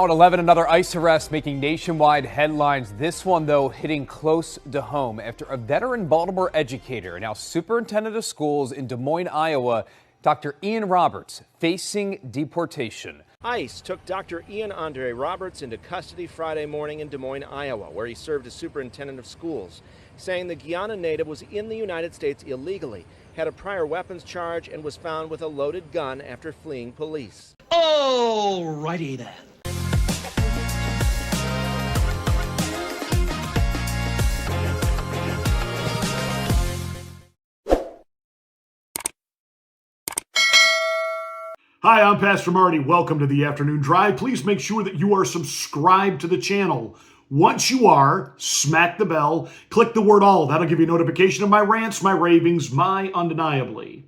At 11, another ICE arrest making nationwide headlines. This one, though, hitting close to home after a veteran Baltimore educator and now superintendent of schools in Des Moines, Iowa, Dr. Ian Roberts, facing deportation. ICE took Dr. Ian Andre Roberts into custody Friday morning in Des Moines, Iowa, where he served as superintendent of schools, saying the Guyana native was in the United States illegally, had a prior weapons charge, and was found with a loaded gun after fleeing police. Alrighty then. Hi, I'm Pastor Marty. Welcome to the Afternoon Drive. Please make sure that you are subscribed to the channel. Once you are, smack the bell, click the word all. That'll give you a notification of my rants, my ravings, my undeniably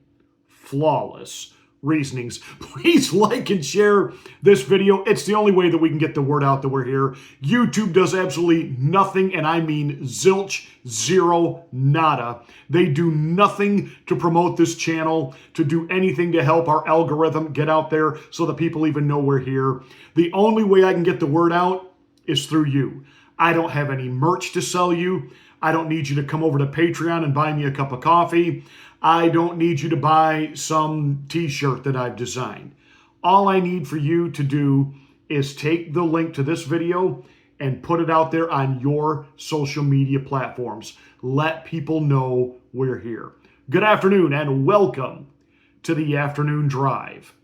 flawless reasonings. Please like and share this video. It's the only way that we can get the word out that we're here. YouTube does absolutely nothing, and I mean zilch, zero, nada. They do nothing to promote this channel, to do anything to help our algorithm get out there so that people even know we're here. The only way I can get the word out is through you. I don't have any merch to sell you. I don't need you to come over to Patreon and buy me a cup of coffee. I don't need you to buy some t-shirt that I've designed. All I need for you to do is take the link to this video and put it out there on your social media platforms. Let people know we're here. Good afternoon and welcome to the Afternoon Drive.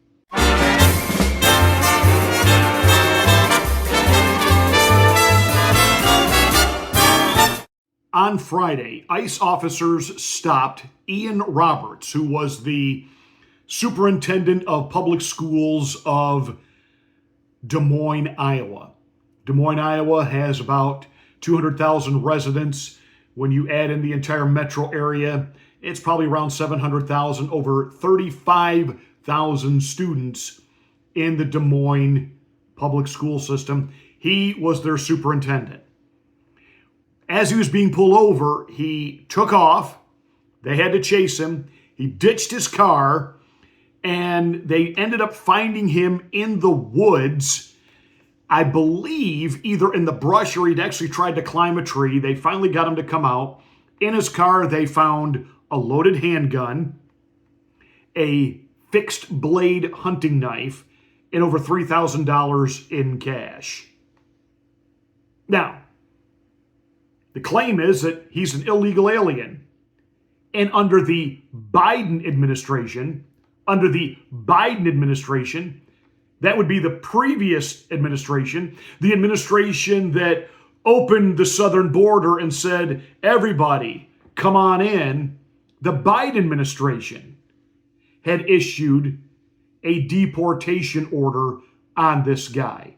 On Friday, ICE officers stopped Ian Roberts, who was the superintendent of public schools of Des Moines, Iowa. Des Moines, Iowa has about 200,000 residents. When you add in the entire metro area, it's probably around 700,000, over 35,000 students in the Des Moines public school system. He was their superintendent. As he was being pulled over, he took off. They had to chase him. He ditched his car, and they ended up finding him in the woods, I believe either in the brush or he'd actually tried to climb a tree. They finally got him to come out. In his car, they found a loaded handgun, a fixed blade hunting knife, and over $3,000 in cash. Now, the claim is that he's an illegal alien. And under the Biden administration, that would be the previous administration, the administration that opened the southern border and said, everybody, come on in. The Biden administration had issued a deportation order on this guy.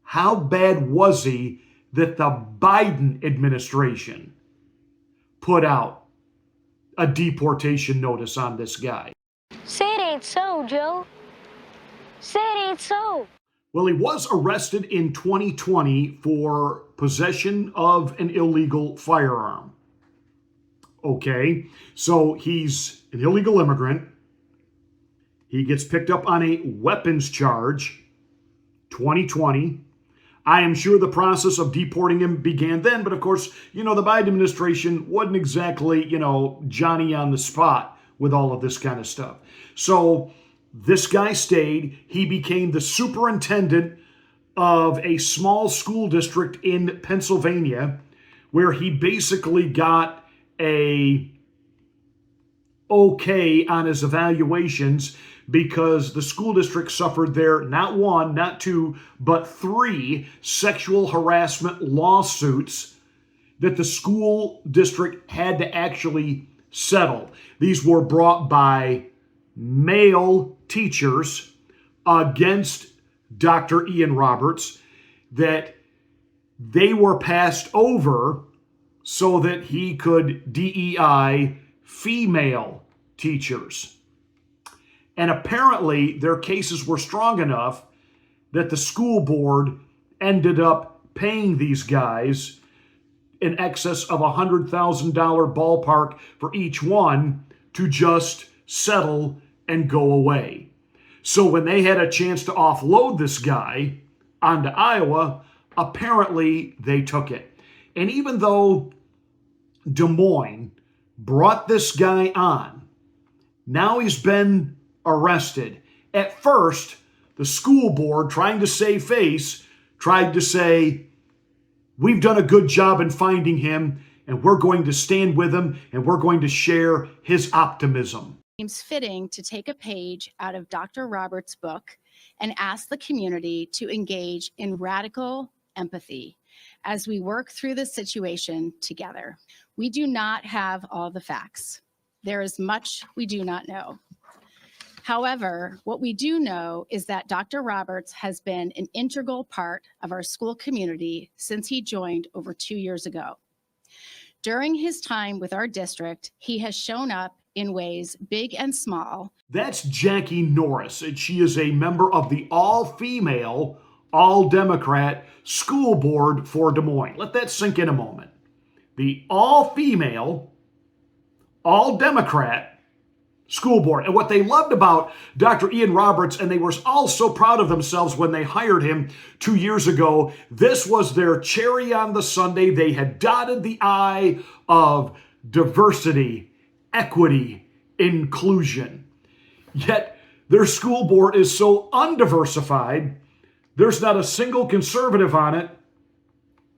How bad was he that the Biden administration put out a deportation notice on this guy? Say it ain't so, Joe. Say it ain't so. Well, he was arrested in 2020 for possession of an illegal firearm. Okay, so he's an illegal immigrant. He gets picked up on a weapons charge, 2020. I am sure the process of deporting him began then, but of course, the Biden administration wasn't exactly, Johnny on the spot with all of this kind of stuff. So this guy stayed. He became the superintendent of a small school district in Pennsylvania, where he basically got a okay on his evaluations because the school district suffered there not one, not two, but 3 sexual harassment lawsuits that the school district had to actually settle. These were brought by male teachers against Dr. Ian Roberts, that they were passed over so that he could DEI female teachers. And apparently their cases were strong enough that the school board ended up paying these guys in excess of $100,000 ballpark for each one to just settle and go away. So when they had a chance to offload this guy onto Iowa, apparently they took it. And even though Des Moines brought this guy on, now he's been arrested. At first, the school board, trying to save face, tried to say, we've done a good job in finding him, and we're going to stand with him, and we're going to share his optimism. It seems fitting to take a page out of Dr. Roberts' book and ask the community to engage in radical empathy as we work through this situation together. We do not have all the facts. There is much we do not know. However, what we do know is that Dr. Roberts has been an integral part of our school community since he joined over 2 years ago. During his time with our district, he has shown up in ways big and small. That's Jackie Norris, and she is a member of the all-female, all-Democrat school board for Des Moines. Let that sink in a moment. The all-female, all-Democrat school board. And what they loved about Dr. Ian Roberts, and they were all so proud of themselves when they hired him 2 years ago, this was their cherry on the sundae. They had dotted the I of diversity, equity, inclusion. Yet their school board is so undiversified, there's not a single conservative on it.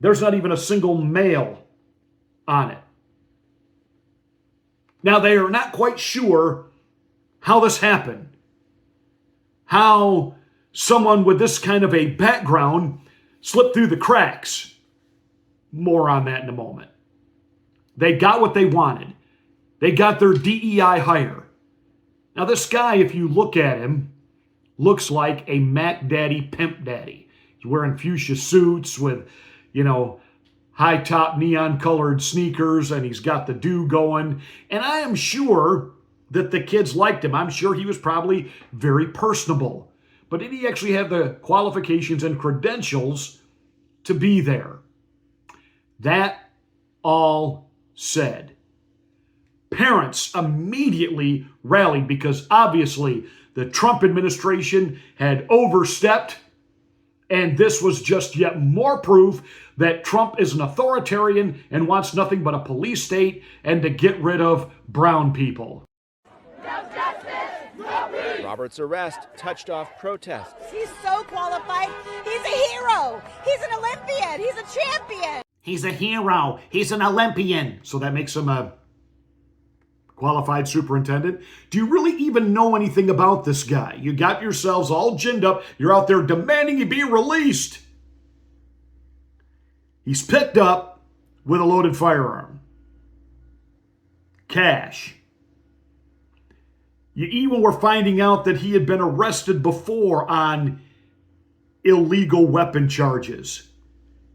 There's not even a single male on it. Now, they are not quite sure how this happened, how someone with this kind of a background slipped through the cracks. More on that in a moment. They got what they wanted. They got their DEI hire. Now, this guy, if you look at him, looks like a Mac Daddy, Pimp Daddy. He's wearing fuchsia suits with, high-top neon-colored sneakers, and he's got the do going. And I am sure that the kids liked him. I'm sure he was probably very personable. But did he actually have the qualifications and credentials to be there? That all said, parents immediately rallied because obviously the Trump administration had overstepped, and this was just yet more proof that Trump is an authoritarian and wants nothing but a police state and to get rid of brown people. Roberts' arrest touched off protests. He's so qualified. He's a hero. He's an Olympian. He's a champion. He's a hero. He's an Olympian. So that makes him a qualified superintendent. Do you really even know anything about this guy? You got yourselves all ginned up. You're out there demanding he be released. He's picked up with a loaded firearm. Cash. You even were finding out that he had been arrested before on illegal weapon charges.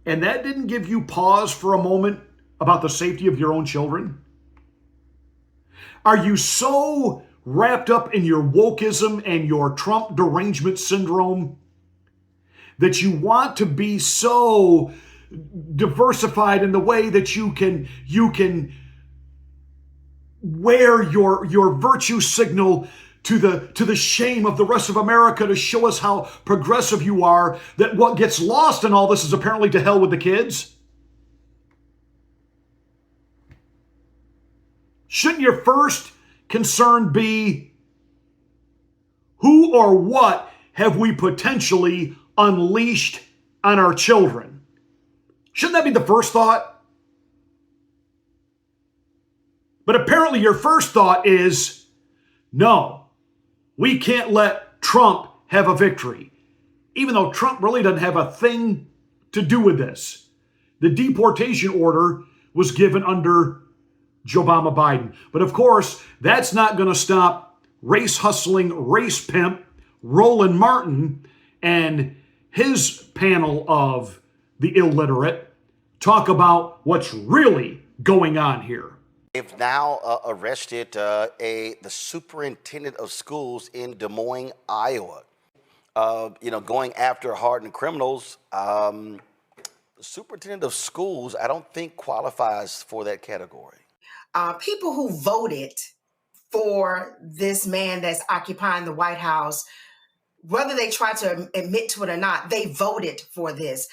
And that didn't give you pause for a moment about the safety of your own children? Are you so wrapped up in your wokeism and your Trump derangement syndrome that you want to be so diversified in the way that you can wear your virtue signal to the shame of the rest of America to show us how progressive you are, that what gets lost in all this is apparently to hell with the kids? Shouldn't your first concern be who or what have we potentially unleashed on our children? Shouldn't that be the first thought? But apparently your first thought is, no, we can't let Trump have a victory. Even though Trump really doesn't have a thing to do with this. The deportation order was given under Joe Biden. But of course, that's not going to stop race hustling, race pimp, Roland Martin and his panel of the illiterate talk about what's really going on here. They've now arrested the superintendent of schools in Des Moines, Iowa. Going after hardened criminals. The superintendent of schools, I don't think qualifies for that category. People who voted for this man that's occupying the White House whether they try to admit to it or not, they voted for this.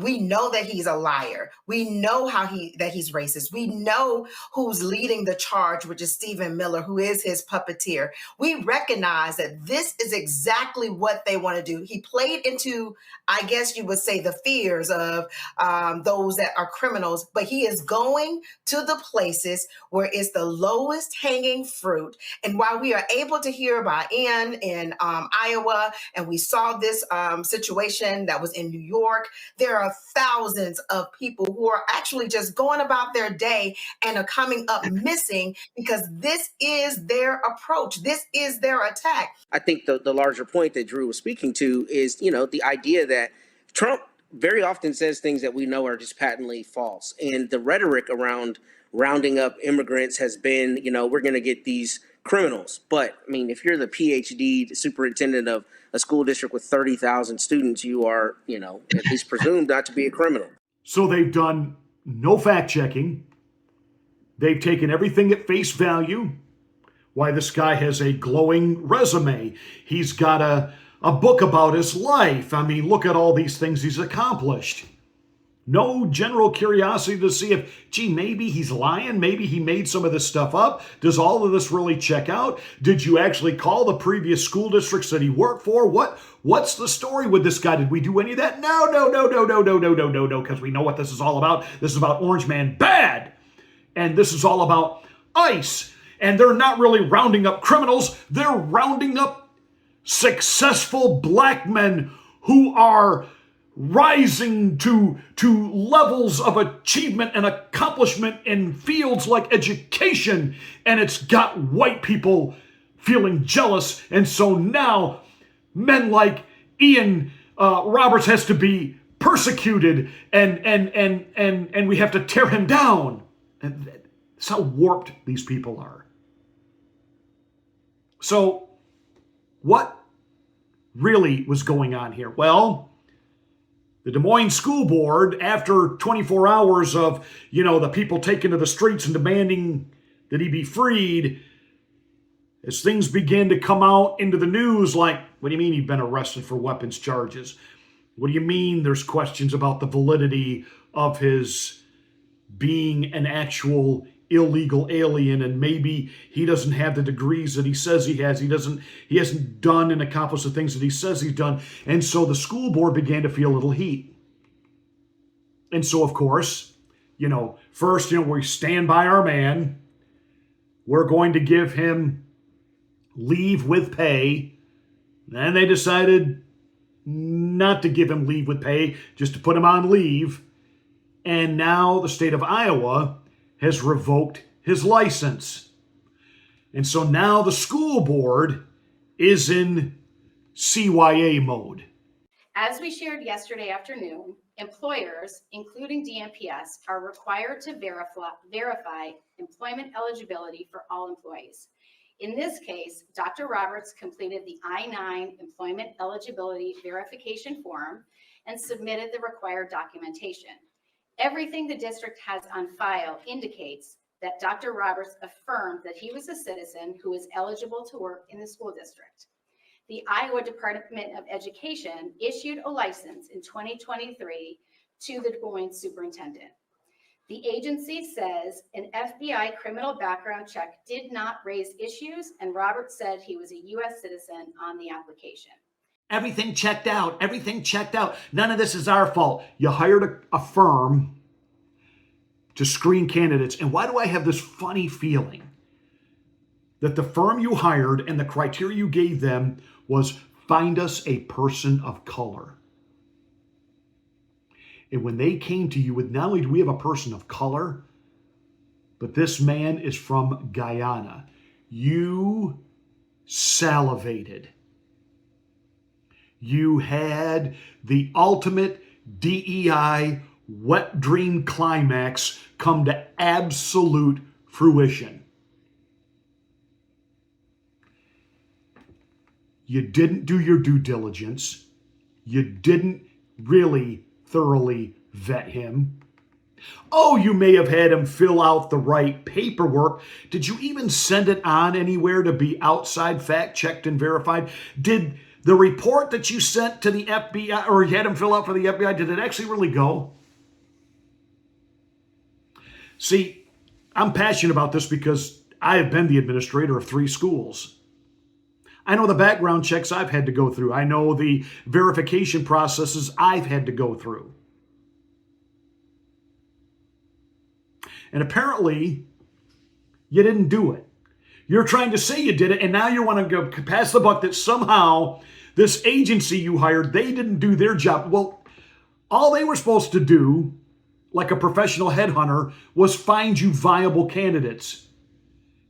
We know that he's a liar. We know that he's racist. We know who's leading the charge, which is Stephen Miller, who is his puppeteer. We recognize that this is exactly what they want to do. He played into, I guess you would say, the fears of those that are criminals, but he is going to the places where it's the lowest hanging fruit. And while we are able to hear about Ian in Iowa, and we saw this situation that was in New York, there are thousands of people who are actually just going about their day and are coming up missing because this is their approach. This is their attack. I think the larger point that Drew was speaking to is, the idea that Trump very often says things that we know are just patently false. And the rhetoric around rounding up immigrants has been, we're going to get these criminals. But, if you're the PhD superintendent of a school district with 30,000 students, you are, at least presumed not to be a criminal. So they've done no fact checking. They've taken everything at face value. Why, this guy has a glowing resume. He's got a book about his life. Look at all these things he's accomplished. No general curiosity to see if, maybe he's lying. Maybe he made some of this stuff up. Does all of this really check out? Did you actually call the previous school districts that he worked for? What's the story with this guy? Did we do any of that? No, because we know what this is all about. This is about Orange Man Bad. And this is all about ICE. And they're not really rounding up criminals. They're rounding up successful black men who are rising to levels of achievement and accomplishment in fields like education, and it's got white people feeling jealous. And so now men like Ian Roberts has to be persecuted, and we have to tear him down. And that's how warped these people are. So what really was going on here? Well, the Des Moines School Board, after 24 hours of, the people taking to the streets and demanding that he be freed, as things began to come out into the news, like, what do you mean he'd been arrested for weapons charges? What do you mean there's questions about the validity of his being an actual illegal alien, and maybe he doesn't have the degrees that he says he has. He hasn't done and accomplished the things that he says he's done. And so the school board began to feel a little heat. And so, of course, first, we stand by our man. We're going to give him leave with pay. Then they decided not to give him leave with pay, just to put him on leave. And now the state of Iowa has revoked his license. And so now the school board is in CYA mode. As we shared yesterday afternoon, employers, including DMPS, are required to verify employment eligibility for all employees. In this case, Dr. Roberts completed the I-9 employment eligibility verification form and submitted the required documentation. Everything the district has on file indicates that Dr. Roberts affirmed that he was a citizen who is eligible to work in the school district. The Iowa Department of Education issued a license in 2023 to the Des Moines superintendent. The agency says an FBI criminal background check did not raise issues, and Roberts said he was a U.S. citizen on the application. Everything checked out. Everything checked out. None of this is our fault. You hired a firm to screen candidates. And why do I have this funny feeling that the firm you hired and the criteria you gave them was find us a person of color? And when they came to you with, not only do we have a person of color, but this man is from Guyana, you salivated. You had the ultimate DEI wet dream climax come to absolute fruition. You didn't do your due diligence. You didn't really thoroughly vet him. Oh, you may have had him fill out the right paperwork. Did you even send it on anywhere to be outside fact checked and verified? Did the report that you sent to the FBI, or you had him fill out for the FBI, did it actually really go? See, I'm passionate about this because I have been the administrator of 3 schools. I know the background checks I've had to go through. I know the verification processes I've had to go through. And apparently, you didn't do it. You're trying to say you did it, and now you want to go pass the buck that somehow this agency you hired, they didn't do their job. Well, all they were supposed to do, like a professional headhunter, was find you viable candidates.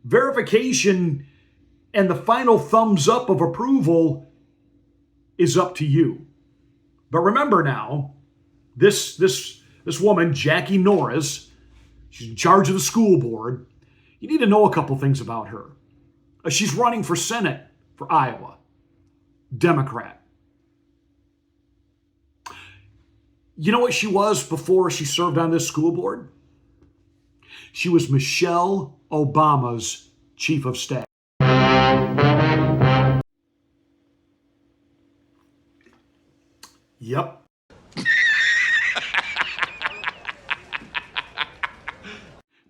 Verification and the final thumbs up of approval is up to you. But remember now, this woman, Jackie Norris, she's in charge of the school board. You need to know a couple things about her. She's running for Senate for Iowa, Democrat. You know what she was before she served on this school board? She was Michelle Obama's chief of staff. Yep.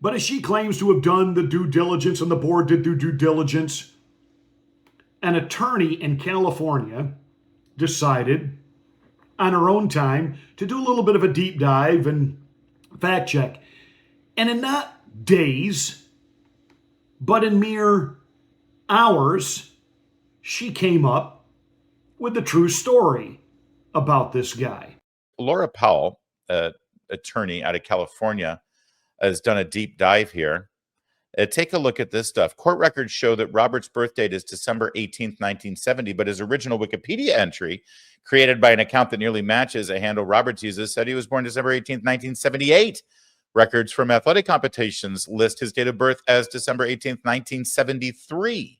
But as she claims to have done the due diligence, and the board did do due diligence, an attorney in California decided on her own time to do a little bit of a deep dive and fact check. And in not days, but in mere hours, she came up with the true story about this guy. Laura Powell, attorney out of California, has done a deep dive here. Take a look at this stuff. Court records show that Robert's birth date is December 18th, 1970, but his original Wikipedia entry, created by an account that nearly matches a handle Roberts uses, said he was born December 18th, 1978. Records from athletic competitions list his date of birth as December 18th, 1973.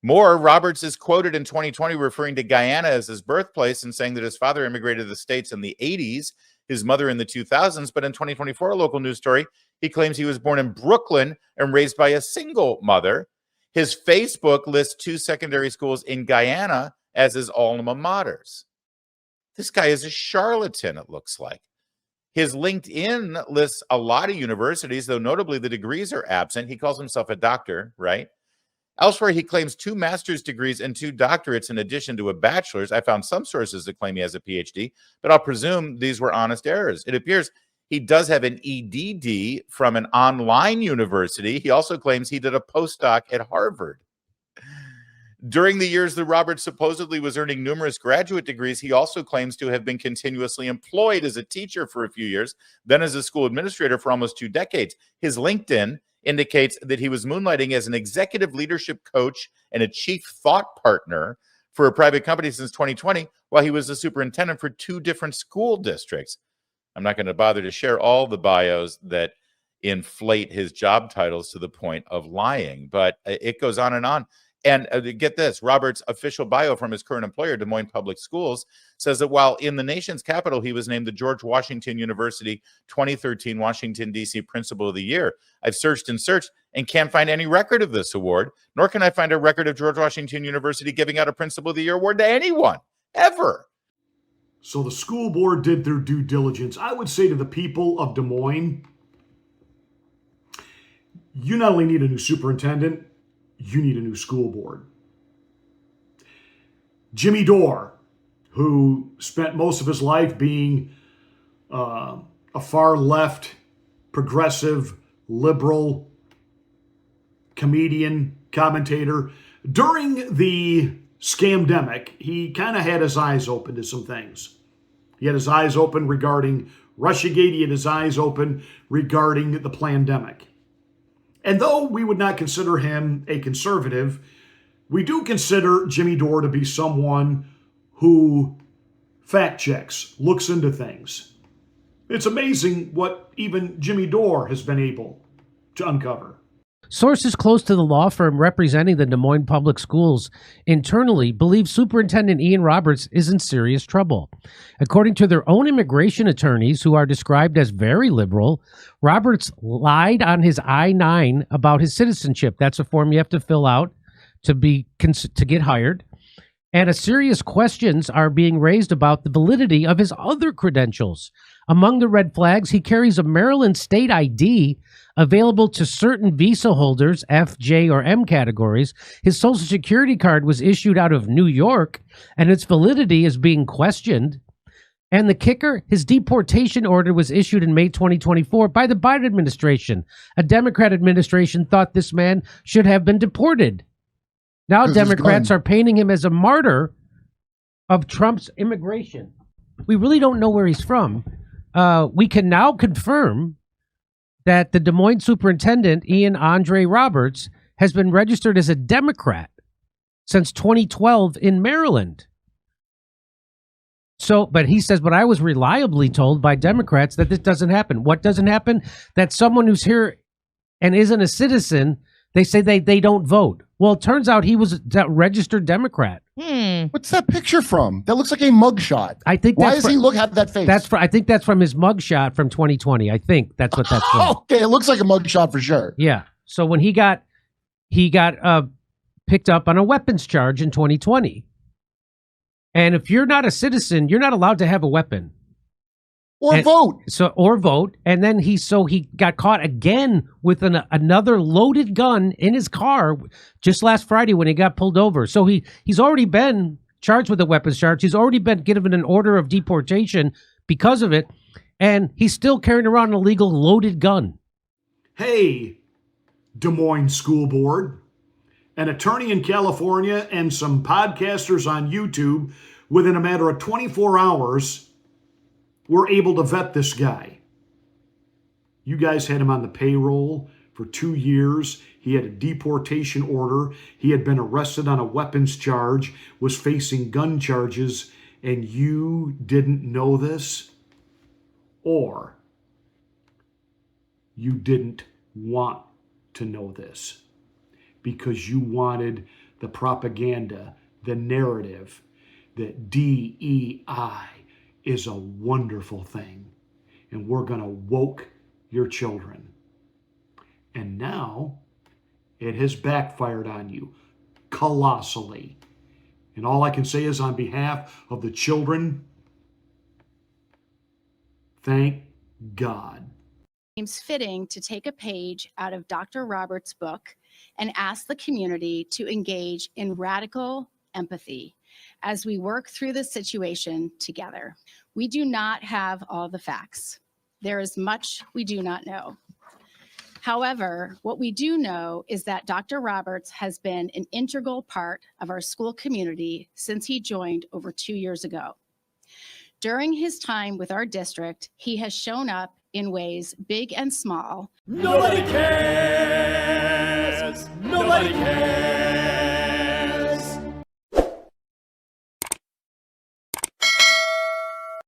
More, Roberts is quoted in 2020 referring to Guyana as his birthplace and saying that his father immigrated to the States in the 80s, his mother in the 2000s, but in 2024, a local news story, he claims he was born in Brooklyn and raised by a single mother. His Facebook lists 2 secondary schools in Guyana as his alma maters. This guy is a charlatan, it looks like. His LinkedIn lists a lot of universities, though notably the degrees are absent. He calls himself a doctor, right? Elsewhere, he claims 2 master's degrees and 2 doctorates in addition to a bachelor's. I found some sources that claim he has a PhD, but I'll presume these were honest errors. It appears he does have an EDD from an online university. He also claims he did a postdoc at Harvard. During the years that Roberts supposedly was earning numerous graduate degrees, he also claims to have been continuously employed as a teacher for a few years, then as a school administrator for almost 2 decades. His LinkedIn indicates that he was moonlighting as an executive leadership coach and a chief thought partner for a private company since 2020, while he was the superintendent for 2 different school districts. I'm not going to bother to share all the bios that inflate his job titles to the point of lying, but it goes on and on. And get this, Robert's official bio from his current employer, Des Moines Public Schools, says that while in the nation's capital, he was named the George Washington University 2013 Washington, D.C. Principal of the Year. I've searched and searched and can't find any record of this award, nor can I find a record of George Washington University giving out a Principal of the Year award to anyone, ever. So the school board did their due diligence. I would say to the people of Des Moines, you not only need a new superintendent, you need a new school board. Jimmy Dore, who spent most of his life being a far left, progressive, liberal comedian, commentator, during the scamdemic, he kind of had his eyes open to some things. He had his eyes open regarding Russiagate. He had his eyes open regarding the plandemic. And though we would not consider him a conservative, we do consider Jimmy Dore to be someone who fact checks, looks into things. It's amazing what even Jimmy Dore has been able to uncover. Sources close to the law firm representing the Des Moines Public Schools internally believe Superintendent Ian Roberts is in serious trouble. According to their own immigration attorneys, who are described as very liberal, Roberts lied on his I-9 about his citizenship. That's a form you have to fill out to get hired. And serious questions are being raised about the validity of his other credentials. Among the red flags, he carries a Maryland state ID available to certain visa holders, F, J, or M categories. His Social Security card was issued out of New York, and its validity is being questioned. And the kicker, his deportation order was issued in May 2024 by the Biden administration. A Democrat administration thought this man should have been deported. Now Democrats are painting him as a martyr of Trump's immigration. We really don't know where he's from. We can now confirm that the Des Moines superintendent, Ian Andre Roberts, has been registered as a Democrat since 2012 in Maryland. So, but he says, but I was reliably told by Democrats that this doesn't happen. What doesn't happen? That someone who's here and isn't a citizen, they say they don't vote. Well, it turns out he was a registered Democrat. What's that picture from? That looks like a mugshot. I think. Why does he look at that face? I think that's from his mugshot from 2020. I think that's what that's from. Okay, it looks like a mugshot for sure. Yeah. So when he got picked up on a weapons charge in 2020, and if you're not a citizen, you're not allowed to have a weapon. Or vote. And then he got caught again with another loaded gun in his car just last Friday when he got pulled over. So he's already been charged with a weapons charge. He's already been given an order of deportation because of it. And he's still carrying around an illegal loaded gun. Hey, Des Moines School Board. An attorney in California and some podcasters on YouTube, within a matter of 24 hours, were able to vet this guy. You guys had him on the payroll for 2 years. He had a deportation order. He had been arrested on a weapons charge, was facing gun charges, and you didn't know this? Or you didn't want to know this because you wanted the propaganda, the narrative that DEI is a wonderful thing, and we're going to woke your children. And now it has backfired on you colossally. And all I can say is, on behalf of the children, thank God. It seems fitting to take a page out of Dr. Roberts' book and ask the community to engage in radical empathy as we work through this situation together. We do not have all the facts. There is much we do not know. However, what we do know is that Dr. Roberts has been an integral part of our school community since he joined over 2 years ago. During his time with our district, he has shown up in ways big and small. Nobody cares! Nobody cares!